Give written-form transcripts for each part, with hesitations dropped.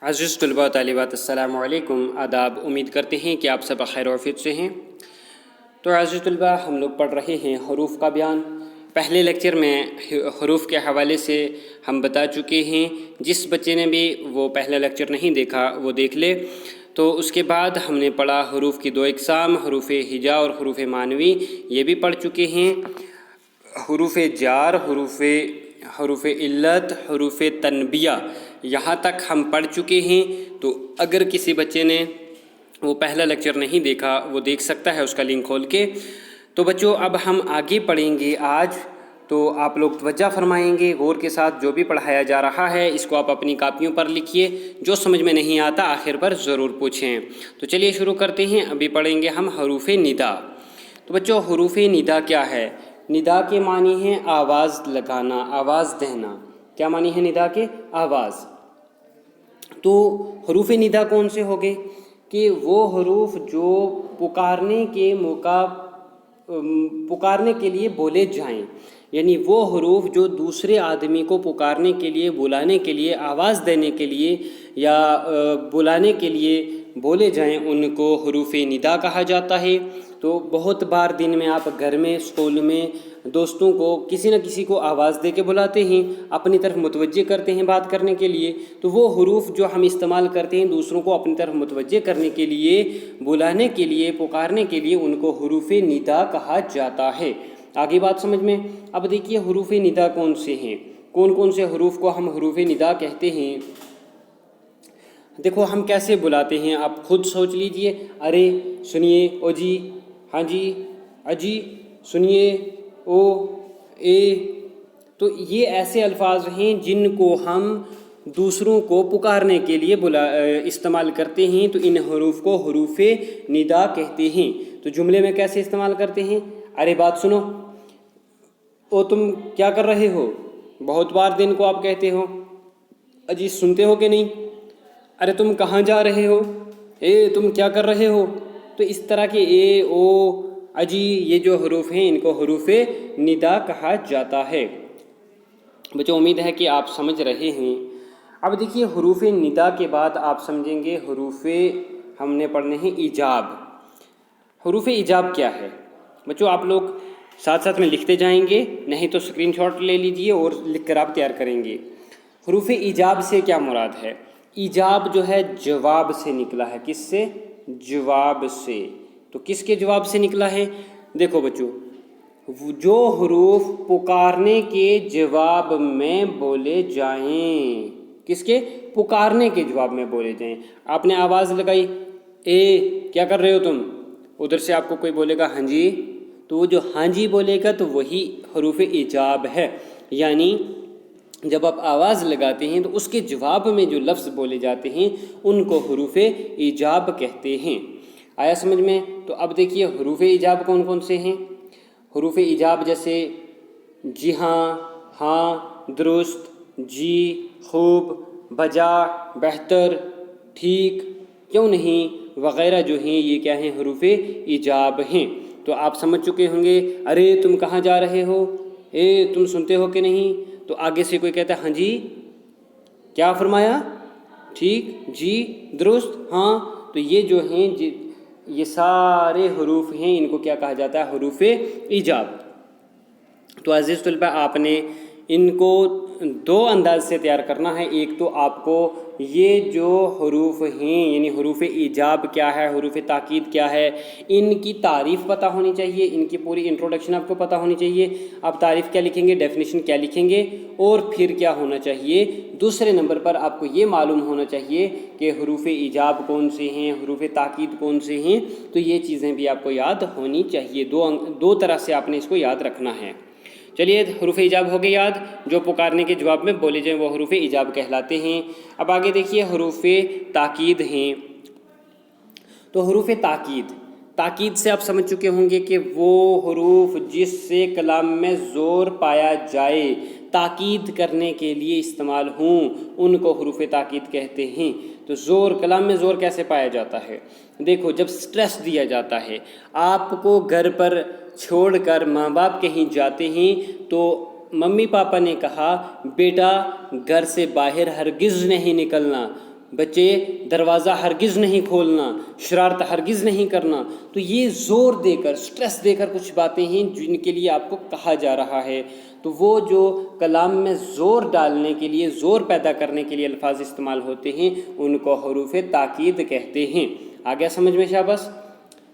عزیز طلباء طالبات السلام علیکم، آداب۔ امید کرتے ہیں کہ آپ سب خیر و عافیت سے ہیں۔ تو عزیز طلباء، ہم لوگ پڑھ رہے ہیں حروف کا بیان۔ پہلے لیکچر میں حروف کے حوالے سے ہم بتا چکے ہیں، جس بچے نے بھی وہ پہلا لیکچر نہیں دیکھا وہ دیکھ لے۔ تو اس کے بعد ہم نے پڑھا حروف کی دو اقسام، حروف ہجا اور حروف معنوی، یہ بھی پڑھ چکے ہیں۔ حروف جار، حروف علت، حروف تنبیہ، یہاں تک ہم پڑھ چکے ہیں۔ تو اگر کسی بچے نے وہ پہلا لیکچر نہیں دیکھا وہ دیکھ سکتا ہے اس کا لنک کھول کے۔ تو بچوں اب ہم آگے پڑھیں گے آج، تو آپ لوگ توجہ فرمائیں گے غور کے ساتھ۔ جو بھی پڑھایا جا رہا ہے اس کو آپ اپنی کاپیوں پر لکھیے، جو سمجھ میں نہیں آتا آخر پر ضرور پوچھیں۔ تو چلیے شروع کرتے ہیں۔ ابھی پڑھیں گے ہم حروف ندا۔ تو بچوں حروف ندا کیا ہے؟ ندا کے معنی ہیں آواز لگانا، آواز دینا۔ کیا معنی ہے ندا کے؟ آواز۔ تو حروف ندا کون سے ہو گئے؟ کہ وہ حروف جو پکارنے کے لیے بولے جائیں، یعنی وہ حروف جو دوسرے آدمی کو پکارنے کے لیے، بلانے کے لیے، آواز دینے کے لیے یا بلانے کے لیے بولے جائیں، ان کو حروف ندا کہا جاتا ہے۔ تو بہت بار دن میں آپ گھر میں، اسکول میں دوستوں کو کسی نہ کسی کو آواز دے کے بلاتے ہیں، اپنی طرف متوجہ کرتے ہیں بات کرنے کے لیے۔ تو وہ حروف جو ہم استعمال کرتے ہیں دوسروں کو اپنی طرف متوجہ کرنے کے لیے، بلانے کے لیے، پکارنے کے لیے، ان کو حروف ندا کہا جاتا ہے۔ آگے بات سمجھ میں؟ اب دیکھیے حروف ندا کون سے ہیں، کون کون سے حروف کو ہم حروف ندا کہتے ہیں۔ دیکھو ہم کیسے بلاتے ہیں، آپ خود سوچ لیجئے۔ ارے سنیے، او جی، ہاں جی، اجی، سنیے، او، اے۔ تو یہ ایسے الفاظ ہیں جن کو ہم دوسروں کو پکارنے کے لیے استعمال کرتے ہیں۔ تو ان حروف کو حروف ندا کہتے ہیں۔ تو جملے میں کیسے استعمال کرتے ہیں؟ ارے بات سنو، او تم کیا کر رہے ہو؟ بہت بار دن کو آپ کہتے ہو۔ اجی سنتے ہو کہ نہیں؟ ارے تم کہاں جا رہے ہو؟ اے تم کیا کر رہے ہو؟ تو اس طرح کے اے، او، اجی، یہ جو حروف ہیں ان کو حروف ندا کہا جاتا ہے۔ بچوں امید ہے کہ آپ سمجھ رہے ہیں۔ اب دیکھیے حروف ندا کے بعد آپ سمجھیں گے حروف، ہم نے پڑھنے ہیں ایجاب۔ حروف ایجاب کیا ہے؟ بچوں آپ لوگ ساتھ ساتھ میں لکھتے جائیں گے، نہیں تو اسکرین شاٹ لے لیجئے اور لکھ کر آپ تیار کریں گے۔ حروف ایجاب سے کیا مراد ہے؟ ایجاب جو ہے جواب سے نکلا ہے۔ کس سے؟ جواب سے۔ تو کس کے جواب سے نکلا ہے؟ دیکھو بچوں، جو حروف پکارنے کے جواب میں بولے جائیں۔ کس کے؟ پکارنے کے جواب میں بولے جائیں۔ آپ نے آواز لگائی، اے کیا کر رہے ہو تم؟ ادھر سے آپ کو کوئی بولے گا ہاں جی، تو وہ جو ہاں جی بولے گا تو وہی حروف ایجاب ہے۔ یعنی جب آپ آواز لگاتے ہیں تو اس کے جواب میں جو لفظ بولے جاتے ہیں ان کو حروف ایجاب کہتے ہیں۔ آیا سمجھ میں؟ تو اب دیکھیے حروف ایجاب کون کون سے ہیں۔ حروف ایجاب جیسے جی ہاں، ہاں، درست، جی، خوب، بجا، بہتر، ٹھیک، کیوں نہیں، وغیرہ جو ہیں یہ کیا ہیں؟ حروف ایجاب ہیں۔ تو آپ سمجھ چکے ہوں گے۔ ارے تم کہاں جا رہے ہو؟ اے تم سنتے ہو کہ نہیں؟ تو آگے سے کوئی کہتا ہے ہاں جی، کیا فرمایا؟ ٹھیک، جی، درست، ہاں۔ تو یہ جو ہیں یہ سارے حروف ہیں، ان کو کیا کہا جاتا ہے؟ حروف ایجاب۔ تو عزیز طلباء آپ نے ان کو دو انداز سے تیار کرنا ہے۔ ایک تو آپ کو یہ جو حروف ہیں یعنی حروف ایجاب کیا ہے، حروف تاکید کیا ہے، ان کی تعریف پتہ ہونی چاہیے، ان کی پوری انٹروڈکشن آپ کو پتہ ہونی چاہیے۔ آپ تعریف کیا لکھیں گے، ڈیفینیشن کیا لکھیں گے، اور پھر کیا ہونا چاہیے؟ دوسرے نمبر پر آپ کو یہ معلوم ہونا چاہیے کہ حروف ایجاب کون سے ہیں، حروف تاکید کون سے ہیں۔ تو یہ چیزیں بھی آپ کو یاد ہونی چاہیے۔ دو طرح سے آپ نے اس کو یاد رکھنا ہے۔ چلیے حروف ایجاب ہو گئے یاد، جو پکارنے کے جواب میں بولے جائیں وہ حروف ایجاب کہلاتے ہیں۔ اب آگے دیکھیے حروف تاکید ہیں۔ تو حروف تاکید سے آپ سمجھ چکے ہوں گے کہ وہ حروف جس سے کلام میں زور پایا جائے، تاکید کرنے کے لیے استعمال ہوں، ان کو حروف تاکید کہتے ہیں۔ تو کلام میں زور کیسے پایا جاتا ہے؟ دیکھو جب سٹریس دیا جاتا ہے، آپ کو گھر پر چھوڑ کر ماں باپ کہیں جاتے ہیں تو ممی پاپا نے کہا بیٹا گھر سے باہر ہرگز نہیں نکلنا، بچے دروازہ ہرگز نہیں کھولنا، شرارت ہرگز نہیں کرنا. تو یہ زور دے کر، سٹریس دے کر کچھ باتیں ہیں جن کے لیے آپ کو کہا جا رہا ہے. تو وہ جو کلام میں زور ڈالنے کے لیے، زور پیدا کرنے کے لیے الفاظ استعمال ہوتے ہیں ان کو حروف تاکید کہتے ہیں. آ گیا سمجھ میں شاباش؟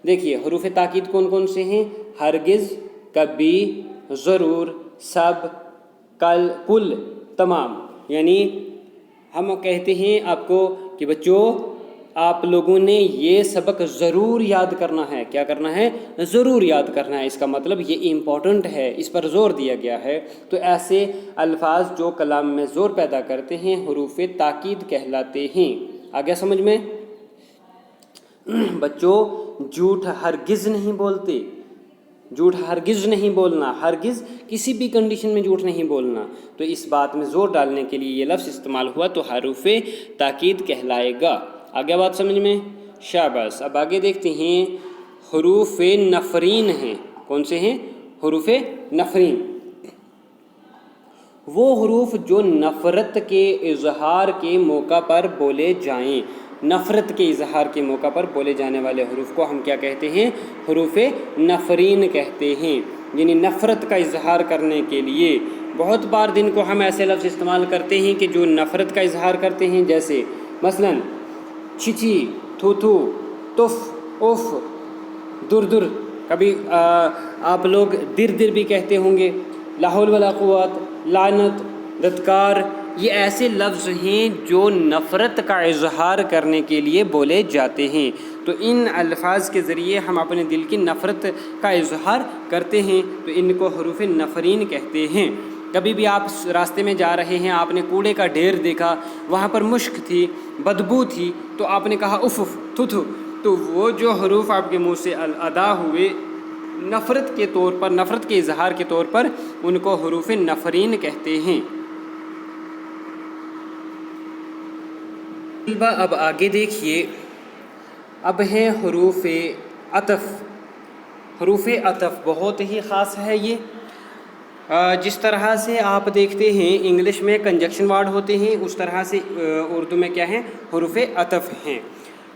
دیکھیے حروف تاکید کون کون سے ہیں؟ ہرگز، کبھی، ضرور، سب، کل، تمام. یعنی ہم کہتے ہیں آپ کو کہ بچوں آپ لوگوں نے یہ سبق ضرور یاد کرنا ہے. کیا کرنا ہے؟ ضرور یاد کرنا ہے. اس کا مطلب یہ امپورٹنٹ ہے، اس پر زور دیا گیا ہے. تو ایسے الفاظ جو کلام میں زور پیدا کرتے ہیں حروف تاکید کہلاتے ہیں. آ گیا سمجھ میں؟ بچوں جھوٹ ہرگز نہیں بولتے، جھوٹ ہرگز نہیں بولنا، ہرگز کسی بھی کنڈیشن میں جھوٹ نہیں بولنا. تو اس بات میں زور ڈالنے کے لیے یہ لفظ استعمال ہوا تو حروف تاکید کہلائے گا. آگے بات سمجھ میں؟ شاباش. اب آگے دیکھتے ہیں حروف نفرین ہیں. کون سے ہیں؟ حروف نفرین. وہ حروف جو نفرت کے اظہار کے موقع پر بولے جائیں. نفرت کے اظہار کے موقع پر بولے جانے والے حروف کو ہم کیا کہتے ہیں؟ حروف نفرین کہتے ہیں. یعنی نفرت کا اظہار کرنے کے لیے بہت بار دن کو ہم ایسے لفظ استعمال کرتے ہیں کہ جو نفرت کا اظہار کرتے ہیں، جیسے مثلاً چھچی، تھو تھو، تف، اف، در در. کبھی آپ لوگ در در بھی کہتے ہوں گے. لا حول ولا قوت، لعنت، دھتکار. یہ ایسے لفظ ہیں جو نفرت کا اظہار کرنے کے لیے بولے جاتے ہیں. تو ان الفاظ کے ذریعے ہم اپنے دل کی نفرت کا اظہار کرتے ہیں، تو ان کو حروف نفرین کہتے ہیں. کبھی بھی آپ راستے میں جا رہے ہیں، آپ نے کوڑے کا ڈھیر دیکھا، وہاں پر مشک تھی، بدبو تھی، تو آپ نے کہا اف اف، تھو تھو. تو وہ جو حروف آپ کے منہ سے ادا ہوئے نفرت کے طور پر، نفرت کے اظہار کے طور پر، ان کو حروف نفرین کہتے ہیں. اب آگے دیکھیے، اب ہے حروف عطف. حروف عطف بہت ہی خاص ہے یہ. جس طرح سے آپ دیکھتے ہیں انگلش میں کنجکشن ورڈ ہوتے ہیں، اس طرح سے اردو میں کیا ہیں؟ حروف عطف ہیں.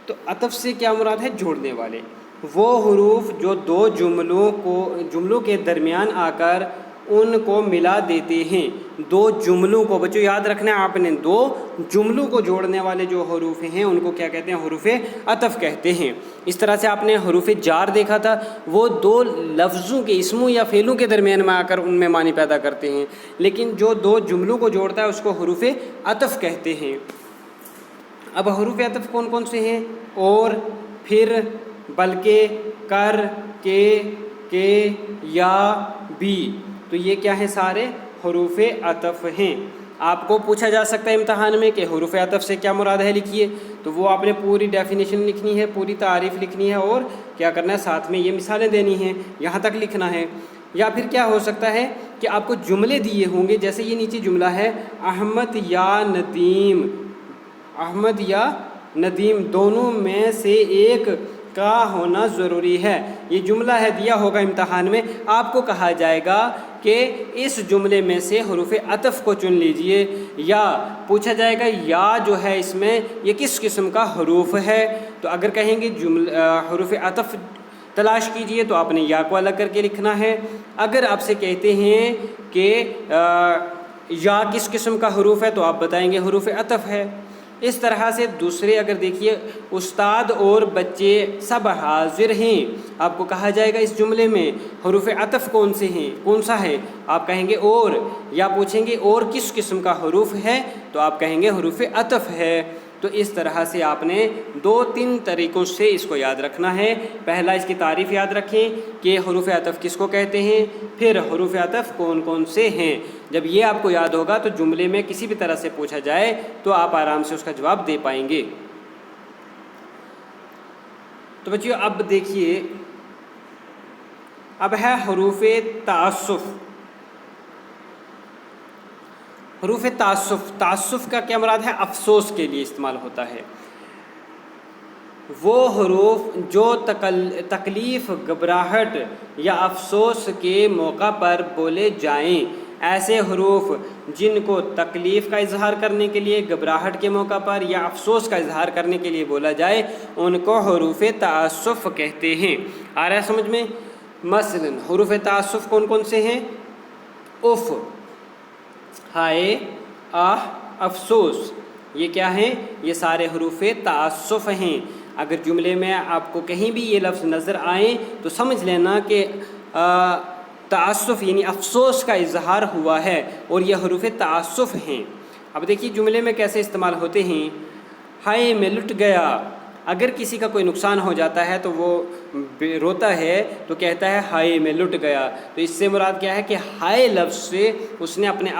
تو عطف سے کیا مراد ہے؟ جوڑنے والے. وہ حروف جو دو جملوں کے درمیان آ کر ان کو ملا دیتے ہیں. دو جملوں کو، بچوں یاد رکھنا ہے آپ نے، دو جملوں کو جوڑنے والے جو حروف ہیں ان کو کیا کہتے ہیں؟ حروف عطف کہتے ہیں. اس طرح سے آپ نے حروف جار دیکھا تھا، وہ دو لفظوں کے، اسموں یا فعلوں کے درمیان میں آ کر ان میں معنی پیدا کرتے ہیں. لیکن جو دو جملوں کو جوڑتا ہے اس کو حروف عطف کہتے ہیں. اب حروف عطف کون کون سے ہیں؟ اور، پھر، بلکہ، کر، کہ، یا، بھی. تو یہ کیا ہیں؟ سارے حروف عطف ہیں. آپ کو پوچھا جا سکتا ہے امتحان میں کہ حروف عطف سے کیا مراد ہے، لکھیے. تو وہ آپ نے پوری ڈیفینیشن لکھنی ہے، پوری تعریف لکھنی ہے، اور کیا کرنا ہے؟ ساتھ میں یہ مثالیں دینی ہیں، یہاں تک لکھنا ہے. یا پھر کیا ہو سکتا ہے کہ آپ کو جملے دیے ہوں گے، جیسے یہ نیچے جملہ ہے احمد یا ندیم. احمد یا ندیم دونوں میں سے ایک کا ہونا ضروری ہے. یہ جملہ ہے، دیا ہوگا امتحان میں. آپ کو کہا جائے گا کہ اس جملے میں سے حروف عطف کو چن لیجئے، یا پوچھا جائے گا یا جو ہے اس میں یہ کس قسم کا حروف ہے. تو اگر کہیں گے حروف عطف تلاش کیجئے تو آپ نے یا کو الگ کر کے لکھنا ہے. اگر آپ سے کہتے ہیں کہ یا کس قسم کا حروف ہے تو آپ بتائیں گے حروف عطف ہے. اس طرح سے دوسرے اگر دیکھیے، استاد اور بچے سب حاضر ہیں، آپ کو کہا جائے گا اس جملے میں حروف عطف کون سے ہیں، کون سا ہے؟ آپ کہیں گے اور. یا پوچھیں گے اور کس قسم کا حروف ہے تو آپ کہیں گے حروف عطف ہے. تو اس طرح سے آپ نے 2-3 طریقوں سے اس کو یاد رکھنا ہے. پہلا اس کی تعریف یاد رکھیں کہ حروف عطف کس کو کہتے ہیں، پھر حروف عطف کون کون سے ہیں. جب یہ آپ کو یاد ہوگا تو جملے میں کسی بھی طرح سے پوچھا جائے تو آپ آرام سے اس کا جواب دے پائیں گے. تو بچیوں اب دیکھیے، اب ہے حروف تعسف. حروف تعسف، تعسف کا کیا مراد ہے؟ افسوس کے لیے استعمال ہوتا ہے. وہ حروف جو تکلیف، گھبراہٹ یا افسوس کے موقع پر بولے جائیں. ایسے حروف جن کو تکلیف کا اظہار کرنے کے لیے، گھبراہٹ کے موقع پر یا افسوس کا اظہار کرنے کے لیے بولا جائے ان کو حروف تعسف کہتے ہیں۔ آ رہا ہے سمجھ میں؟ مثلا حروف تعسف کون کون سے ہیں؟ اف، ہائے، آہ، افسوس، یہ کیا ہیں؟ یہ سارے حروف تعسف ہیں۔ اگر جملے میں آپ کو کہیں بھی یہ لفظ نظر آئیں تو سمجھ لینا کہ تعسف یعنی افسوس کا اظہار ہوا ہے اور یہ حروف تعسف ہیں۔ اب دیکھیے جملے میں کیسے استعمال ہوتے ہیں۔ ہائے میں لٹ گیا، اگر کسی کا کوئی نقصان ہو جاتا ہے تو وہ روتا ہے تو کہتا ہے ہائے میں لٹ گیا، تو اس سے مراد کیا ہے کہ ہائے لفظ سے اس نے اپنے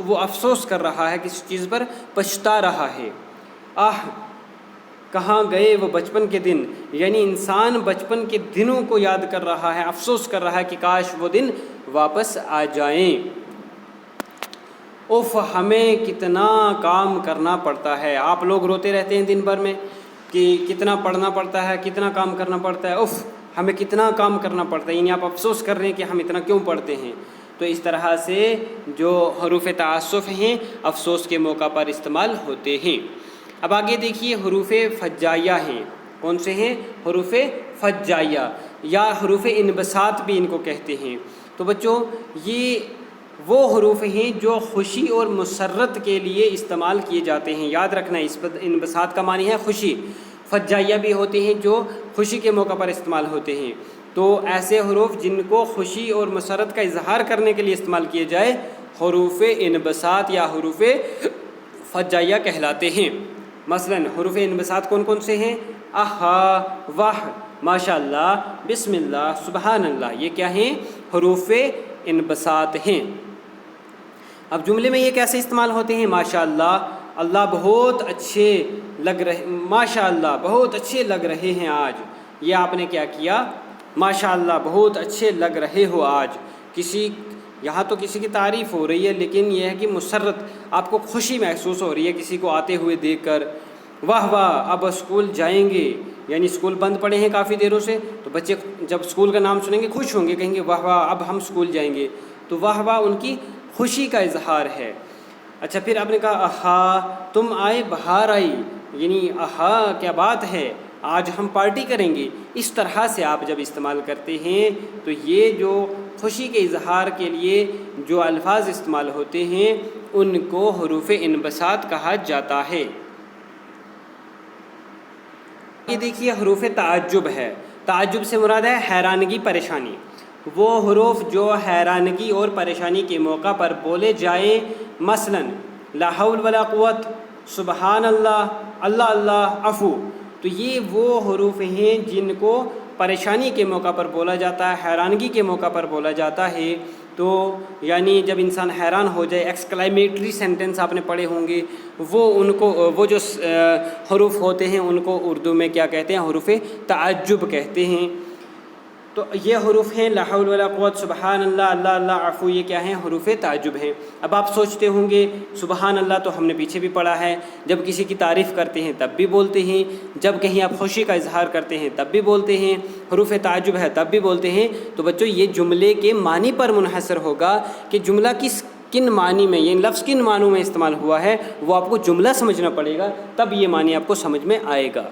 وہ افسوس کر رہا ہے، کسی چیز پر پچھتا رہا ہے۔ آہ، کہاں گئے وہ بچپن کے دن، یعنی انسان بچپن کے دنوں کو یاد کر رہا ہے، افسوس کر رہا ہے کہ کاش وہ دن واپس آ جائیں۔ اف، ہمیں کتنا کام کرنا پڑتا ہے۔ آپ لوگ روتے رہتے ہیں دن بھر میں کہ کتنا پڑھنا پڑتا ہے، کتنا کام کرنا پڑتا ہے، اف ہمیں کتنا کام کرنا پڑتا ہے، یعنی آپ افسوس کر رہے ہیں کہ ہم اتنا کیوں پڑھتے ہیں۔ تو اس طرح سے جو حروف تعسف ہیں افسوس کے موقع پر استعمال ہوتے ہیں۔ اب آگے دیکھیے حروف فجائیہ ہیں۔ کون سے ہیں؟ حروف فجائیہ یا حروف انبساط بھی ان کو کہتے ہیں۔ تو بچوں یہ وہ حروف ہیں جو خوشی اور مسرت کے لیے استعمال کیے جاتے ہیں۔ یاد رکھنا اس پر انبساط کا معنی ہے خوشی، فجائیہ بھی ہوتے ہیں جو خوشی کے موقع پر استعمال ہوتے ہیں۔ تو ایسے حروف جن کو خوشی اور مسرت کا اظہار کرنے کے لیے استعمال کیے جائے حروف انبساط یا حروف فجائیہ کہلاتے ہیں۔ مثلا حروف انبساط کون کون سے ہیں؟ اہا، واہ، ماشاء اللہ، بسم اللہ، سبحان اللہ، یہ کیا ہیں؟ حروف انبساط ہیں۔ اب جملے میں یہ کیسے استعمال ہوتے ہیں؟ ماشاء اللہ، اللہ بہت اچھے لگ رہے، ماشاء اللہ بہت اچھے لگ رہے ہیں آج۔ یہ آپ نے کیا کیا؟ ماشاء اللہ بہت اچھے لگ رہے ہو آج۔ یہاں تو کسی کی تعریف ہو رہی ہے، لیکن یہ ہے کہ مسرت، آپ کو خوشی محسوس ہو رہی ہے کسی کو آتے ہوئے دیکھ کر۔ واہ واہ، اب اسکول جائیں گے، یعنی اسکول بند پڑے ہیں کافی دیروں سے، تو بچے جب اسکول کا نام سنیں گے خوش ہوں گے، کہیں گے واہ واہ اب ہم اسکول جائیں گے، تو واہ واہ ان کی خوشی کا اظہار ہے۔ اچھا پھر آپ نے کہا آہا، تم آئے بہار آئی، یعنی آہا کیا بات ہے، آج ہم پارٹی کریں گے۔ اس طرح سے آپ جب استعمال کرتے ہیں تو یہ جو خوشی کے اظہار کے لیے جو الفاظ استعمال ہوتے ہیں ان کو حروف انبساط کہا جاتا ہے۔ یہ دیکھیے حروف تعجب ہے۔ تعجب سے مراد ہے حیرانگی، پریشانی۔ وہ حروف جو حیرانگی اور پریشانی کے موقع پر بولے جائیں، مثلا لا حول ولا قوت، سبحان اللہ، اللہ اللہ، عفو، تو یہ وہ حروف ہیں جن کو پریشانی کے موقع پر بولا جاتا ہے، حیرانگی کے موقع پر بولا جاتا ہے۔ تو یعنی جب انسان حیران ہو جائے، ایکسکلائمیٹری سینٹنس آپ نے پڑھے ہوں گے، وہ جو حروف ہوتے ہیں ان کو اردو میں کیا کہتے ہیں؟ حروف تعجب کہتے ہیں۔ تو یہ حروف ہیں لا حول ولا قوت، سبحان اللہ، اللہ اللہ، عفو، یہ کیا ہیں؟ حروف تعجب ہیں۔ اب آپ سوچتے ہوں گے سبحان اللہ تو ہم نے پیچھے بھی پڑھا ہے، جب کسی کی تعریف کرتے ہیں تب بھی بولتے ہیں، جب کہیں آپ خوشی کا اظہار کرتے ہیں تب بھی بولتے ہیں، حروف تعجب ہے تب بھی بولتے ہیں۔ تو بچوں یہ جملے کے معنی پر منحصر ہوگا کہ جملہ کن معنی میں، یہ لفظ کن معنوں میں استعمال ہوا ہے، وہ آپ کو جملہ سمجھنا پڑے گا، تب یہ معنی آپ کو سمجھ میں آئے گا۔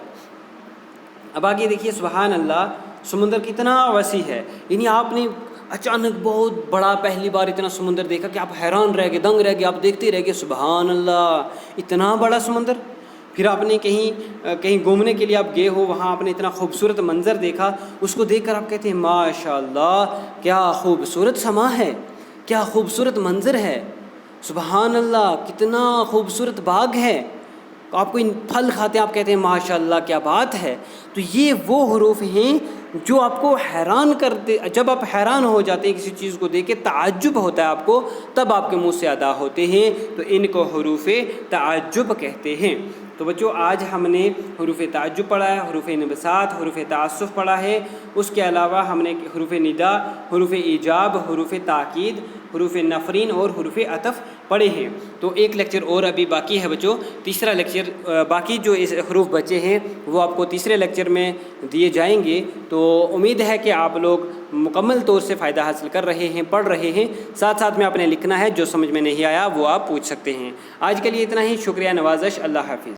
اب آگے دیکھیے سبحان اللہ، سمندر کتنا وسیع ہے، یعنی آپ نے اچانک بہت بڑا پہلی بار اتنا سمندر دیکھا کہ آپ حیران رہ گئے، دنگ رہ گئے، آپ دیکھتے رہ گئے سبحان اللہ، اتنا بڑا سمندر۔ پھر آپ نے کہیں گھومنے کے لیے آپ گئے ہو، وہاں آپ نے اتنا خوبصورت منظر دیکھا، اس کو دیکھ کر آپ کہتے ہیں ماشاء اللہ کیا خوبصورت سما ہے، کیا خوبصورت منظر ہے، سبحان اللہ کتنا خوبصورت باغ ہے، آپ کو ان پھل کھاتے ہیں آپ کہتے ہیں ماشاء اللہ کیا بات ہے۔ تو یہ وہ حروف ہیں جو آپ کو حیران کرتے، جب آپ حیران ہو جاتے ہیں کسی چیز کو دیکھ کے، تعجب ہوتا ہے آپ کو، تب آپ کے منہ سے ادا ہوتے ہیں، تو ان کو حروف تعجب کہتے ہیں۔ تو بچوں آج ہم نے حروف تعجب پڑھا ہے، حروف انبساط، حروف تعسف پڑھا ہے، اس کے علاوہ ہم نے حروف ندا، حروف ایجاب، حروف تاکید، حروف نفرین اور حروف عطف پڑھے ہیں. تو ایک لیکچر اور ابھی باقی ہے بچوں. تیسرا لیکچر باقی جو اس حروف بچے ہیں وہ آپ کو تیسرے لیکچر میں دیے جائیں گے. تو امید ہے کہ آپ لوگ مکمل طور سے فائدہ حاصل کر رہے ہیں, پڑھ رہے ہیں. ساتھ ساتھ میں آپ نے لکھنا ہے, جو سمجھ میں نہیں آیا وہ آپ پوچھ سکتے ہیں. آج کے لیے اتنا ہی. شکریہ, نوازش. اللہ حافظ.